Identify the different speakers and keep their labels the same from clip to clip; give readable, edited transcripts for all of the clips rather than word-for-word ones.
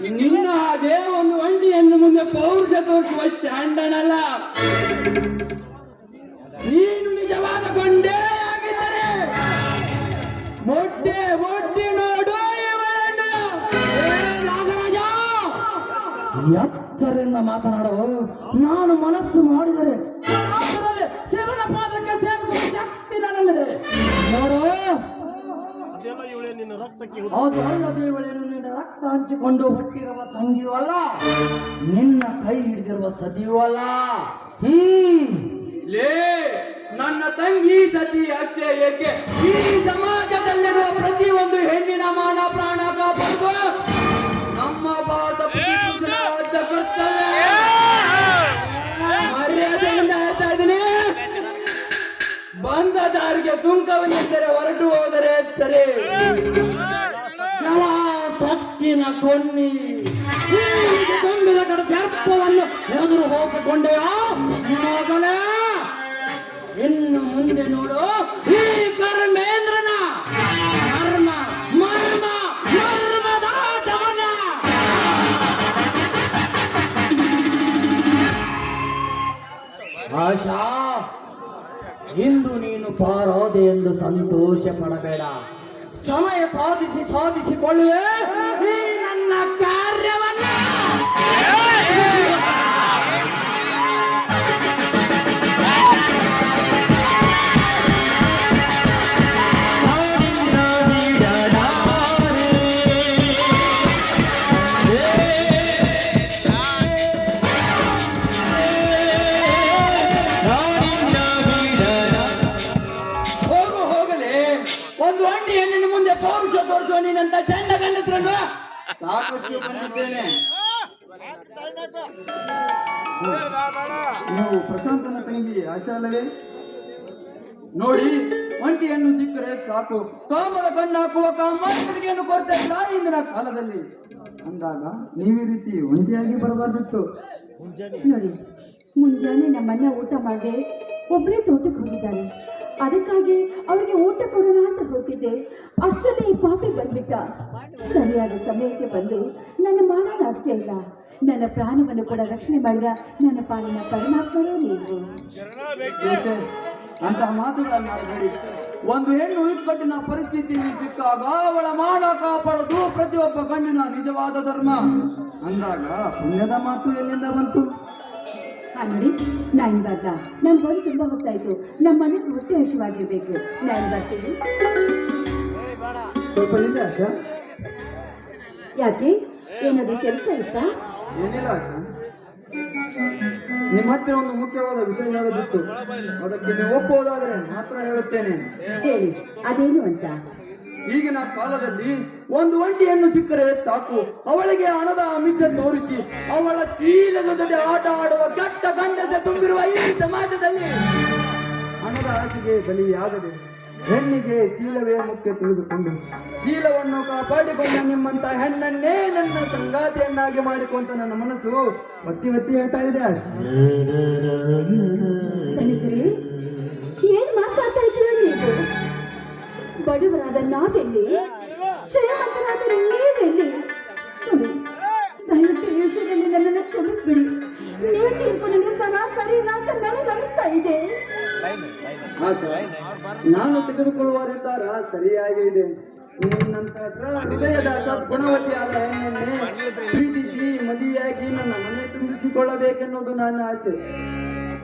Speaker 1: ನಿನ್ನ ಹಾಗೆ ಒಂದು ಒಂಟಿಯನ್ನು ಮುಂದೆ ಪೌರುಷ ತೋರಿಸುವ ಸ್ಟ್ಯಾಂಡನಲ್ಲ. ನೀನು ನಿಜವಾದ ಗೊಂಡೆಯಾಗಿದ್ದರೆ ಮೊಟ್ಟೆ ಮೊಟ್ಟಿ ನೋಡು ಇವಳನ್ನು. ನಾಗರಾಜ, ಎತ್ತರಿಂದ ಮಾತನಾಡೋ. ನಾನು ಮನಸ್ಸು ಮಾಡಿದರೆ ಶಿವನ ಪಾದಕ್ಕೆ ಸೇರಿಸುವ ಶಕ್ತಿ ನನ್ನಲ್ಲಿದೆ. ನೋಡು, ಅದು ಅಲ್ಲದೆ ಇವಳೇನು ನಿನ್ನ ರಕ್ತ ಹಂಚಿಕೊಂಡು ಹುಟ್ಟಿರುವ ತಂಗಿಯೂ ಅಲ್ಲ, ನಿನ್ನ ಕೈ ಹಿಡಿದಿರುವ ಸತಿಯೂ ಅಲ್ಲ. ಲೇ, ನನ್ನ ತಂಗಿ ಸತಿ ಅಷ್ಟೇ ಏಕೆ, ಈ ಸಮಾಜದಲ್ಲಿರುವ ಪ್ರತಿಯೊಂದು ಹೆಣ್ಣಿನ ಮಾನ ಪ್ರಾಣ ಕಾಪಾಡುವ ನಮ್ಮ ಭಾರತ ಕರ್ತವ್ಯ. ಮರ್ಯಾದೆಯಿಂದ ಹೇಳ್ತಾ ಇದ್ದೀನಿ, ಬಂದ ದಾರಿಗೆ ಸುಂಕವನ್ನೆಂದರೆ ಹೊರಟು ಹೋದರೆ ಸರಿ. ಸತ್ತಿನ ಕೊನ್ನಿ ತುಂಬಿದ ಕಡೆ ಸರ್ಪವನ್ನು ಎದುರು ಹೋಗಿಕೊಂಡೆಯೋ ಮಗನೇ. ಇನ್ನು ಮುಂದೆ ನೋಡು ಈ ಕರ್ಮೇಂದ್ರನ ಮರ್ಮ ಮರ್ಮ ಮರ್ಮದಾಟವನ. ಆಶಾ, ಇಂದು ನೀನು ಪಾರೋದೆ ಎಂದು ಸಂತೋಷ ಪಡಬೇಡ. ಸಮಯ ಸಾಧಿಸಿಕೊಳ್ಳುವೆ ಈ ನನ್ನ ಕಾರ್ಯವನ್ನ. ಒಂದು ಅಂಡಿ ಹೆಣ್ಣಿನ ಮುಂದೆ ಪೌರುಷ ತೋರಿಸುವ ನೀನಂತ ಚಂಡ ಗಂಡತ್ರನ್ನು ಸಾಕಷ್ಟು ಬಂದಿದ್ದೇನೆ. ನೀವು ಪ್ರಶಾಂತನ ತಂಗಿ ಆಶಾ ಅಲ್ಲವೇ? ನೋಡಿ, ಒಂಟಿಯನ್ನು ಸಿಕ್ಕರೆ ಸಾಕು, ಕಾಮದ ಕಣ್ಣು ಹಾಕುವ ಕಾಮನ್ನು ಕೊರತೆ ಇಲ್ಲ ಇಂದಿನ ಕಾಲದಲ್ಲಿ. ಅಂದಾಗ ನೀವೇ ರೀತಿ ಒಂಟಿಯಾಗಿ ಬರಬಾರ್ದಿತ್ತು.
Speaker 2: ನೋಡಿ, ಮುಂಜಾನೆ ನಮ್ಮನ್ನ ಊಟ ಮಾಡದೆ ಒಬ್ಬರೇ ತೋಟಕ್ಕೆ ಹೋಗಿದ್ದಾರೆ. ಅದಕ್ಕಾಗಿ ಅವರಿಗೆ ಊಟ ಕೊಡೋಣ ಅಂತ ಹೊರಟಿದ್ದೆ. ಅಷ್ಟರಲ್ಲಿ ಈ ಪಾಪಿ ಬಂದ್ಬಿಟ್ಟ. ಸರಿಯಾದ ಸಮಯಕ್ಕೆ ಬಂದು ನನ್ನ ಮಾನ ಅಷ್ಟೇ ಇಲ್ಲ, ನನ್ನ ಪ್ರಾಣವನ್ನು ಕೂಡ ರಕ್ಷಣೆ ಮಾಡಿದ ನನ್ನ ಪಾಲಿನ ಪರಮಾತ್ಮರೇ ನೀವು.
Speaker 1: ಅಂತಹ ಮಾತುಗಳನ್ನಾಡಬೇಡಿ. ಒಂದು ಹೆಣ್ಣು ಇಕ್ಕಟ್ಟಿನ ಪರಿಸ್ಥಿತಿಯಲ್ಲಿ ಸಿಕ್ಕಾಗ ಅವಳ ಮಾನ ಕಾಪಾಡೋದು ಪ್ರತಿಯೊಬ್ಬ ಗಂಡಿನ ನಿಜವಾದ ಧರ್ಮ. ಅಂದಾಗ ಪುಣ್ಯದ ಮಾತು ಎಲ್ಲಿಂದ ಬಂತು?
Speaker 2: ನೋಡಿ, ನಾನು ಬರ್ಲ, ನನ್ ಬಂದು ತುಂಬಾ ಹೊತ್ತಾಯ್ತು. ನಮ್ಮ ಮನೆಗೆ ಹೊಟ್ಟೆ ಹಸಿವಾಗಿರ್ಬೇಕು. ನಾನು ಬರ್ತೀನಿ.
Speaker 1: ಸ್ವಲ್ಪ ಇದೆ ಆಶಾ.
Speaker 2: ಯಾಕೆ, ಏನಾದ್ರು ಕೆಲಸ ಇತ್ತಾ?
Speaker 1: ಏನಿಲ್ಲ ಆಶಾ, ನಿಮ್ಮ ಹತ್ತಿರ ಒಂದು ಮುಖ್ಯವಾದ ವಿಷಯ ಹೇಳೋದಿತ್ತು. ಅದಕ್ಕೆ ನೀವು ಒಪ್ಪುವುದಾದ್ರೆ ಮಾತ್ರ ಹೇಳುತ್ತೇನೆ.
Speaker 2: ಹೇಳಿ, ಅದೇನು ಅಂತ?
Speaker 1: ಈಗಿನ ಕಾಲದಲ್ಲಿ ಒಂದು ಒಂಟಿಯನ್ನು ಸಿಕ್ಕರೆ ಸಾಕು, ಅವಳಿಗೆ ಹಣದ ಆಮಿಷ ತೋರಿಸಿ ಅವಳ ಚೀಲದ ಜೊತೆ ಆಟ ಆಡುವ ಕೆಟ್ಟ ಗಂಡಸೆ ತುಂಬಿರುವ ಈ ಸಮಾಜದಲ್ಲಿ ಹಣದ ಆಸೆಗೆ ಬಲಿಯಾಗದೆ ಹೆಣ್ಣಿಗೆ ಶೀಲವೇ ಮುಖ್ಯ ತಿಳಿದುಕೊಂಡು ಶೀಲವನ್ನು ಕಾಪಾಡಿಕೊಂಡ ನಿಮ್ಮಂತ ಹೆಣ್ಣನ್ನೇ ನನ್ನ ಸಂಗಾತಿಯನ್ನಾಗಿ ಮಾಡಿಕೊಂಡ ನನ್ನ ಮನಸ್ಸು ಒತ್ತಿ ಒತ್ತಿ ಹೇಳ್ತಾ ಇದೆ.
Speaker 2: ಏನ್ ಮಾತಾಡ್ತಾ ಇದ್ದೀರ ನೀವು? ಬಡವರಾದ ನಾವೆಲ್ಲಿ, ಶ್ರೀಮಂತರಾದ ನೀವೆಲ್ಲಿ? ದಯವಿಟ್ಟು ಈ ವಿಷಯದಲ್ಲಿ ನನ್ನನ್ನು ಕ್ಷಮಿಸ್ಬಿಡಿ. ನೀವು ತೀರ್ಪು ನಿರ್ಧಾರ ಸರಿ ಇಲ್ಲ ಅಂತ ನನಗನಿಸ್ತಾ ಇದೆ.
Speaker 1: ನಾನು ತೆಗೆದುಕೊಳ್ಳುವ ನಿರ್ಧಾರ ಸರಿಯಾಗಿ ಇದೆ. ನಿನ್ನಂತ ಹೃದಯದ ಸದ್ಗುಣವತಿಯಾದ ಹೆಣ್ಣನ್ನೇ ಪ್ರೀತಿಸಿ ಮದುವೆಯಾಗಿ ನನ್ನ ಮನೆ ತುಂಬಿಸಿಕೊಳ್ಳಬೇಕೆನ್ನುವುದು ನನ್ನ ಆಸೆ.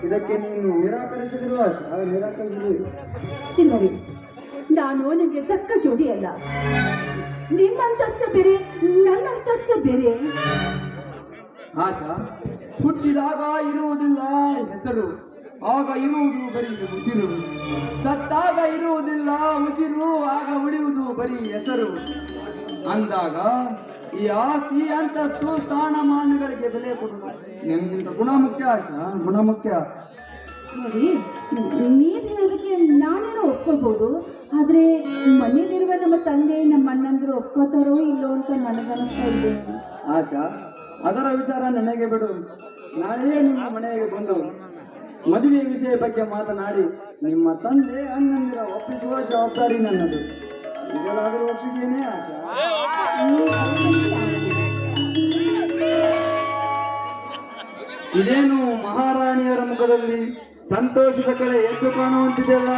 Speaker 1: ಇದಕ್ಕೆ ನೀನು ನಿರಾಕರಿಸಿದ್ರು ಆಶಾ, ನಿರಾಕರಿಸಿದ್ರು.
Speaker 2: ಇಲ್ಲರಿ, ನಾನು ನಿಮಗೆ ತಕ್ಕ ಜೋಡಿ ಅಲ್ಲ. ನಿಮ್ಮ ಅಂತಸ್ತು ಬೇರೆ, ನನ್ನ ಅಂತಸ್ತು ಬೇರೆ.
Speaker 1: ಆಶಾ, ಹುಟ್ಟಿದಾಗ ಇರುವುದಿಲ್ಲ ಹೆಸರು, ಆಗ ಇರುವುದು ಬರೀ ಉಸಿರು. ಸತ್ತಾಗ ಇರುವುದಿಲ್ಲ ಉಸಿರು, ಆಗ ಉಳಿಯುವುದು ಬರೀ ಹೆಸರು. ಅಂದಾಗ ಈ ಆಸ್ತಿ ಅಂತಸ್ತು ಸ್ಥಾನಮಾನಗಳಿಗೆ ಬೆಲೆ ಕೊಡುವ ನಿಮ್ಗಿಂತ ಗುಣ ಮುಖ್ಯ ಆಶಾ, ಗುಣ ಮುಖ್ಯ.
Speaker 2: ನೋಡಿ, ನೀವ್ ಹೇಳೋದಕ್ಕೆ ನಾನೇನೋ ಒಪ್ಕೊಳ್ಬಹುದು, ಆದ್ರೆ ಮನೆಯಲ್ಲಿರುವ ನಮ್ಮ ತಂದೆ ನಮ್ಮ ಅಣ್ಣಂದ್ರು ಒಪ್ಕೋತಾರೋ ಇಲ್ಲೋ ಅಂತ ನನಗನ್ನಿಸ್ತಾ ಇದೆ.
Speaker 1: ಆಶಾ, ಅದರ ವಿಚಾರ ನನಗೆ ಬಿಡು. ನಾಳೆ ನಿಮ್ಮ ಮನೆಗೆ ಬಂದು ಮದುವೆ ವಿಷಯ ಬಗ್ಗೆ ಮಾತನಾಡಿ ನಿಮ್ಮ ತಂದೆ ಅಣ್ಣಂದಿರ ಒಪ್ಪಿಸುವ ಜವಾಬ್ದಾರಿ ನನ್ನದು. ಈಗಲಾದರೂ ಒಪ್ಪಿದ್ದೇನೆ ಆಶಾ. ಇದೇನು ಮಹಾರಾಣಿಯರ ಮುಖದಲ್ಲಿ ಸಂತೋಷದ ಕಡೆ ಎದ್ದು ಕಾಣುವಂತಿದೆಯಲ್ಲ.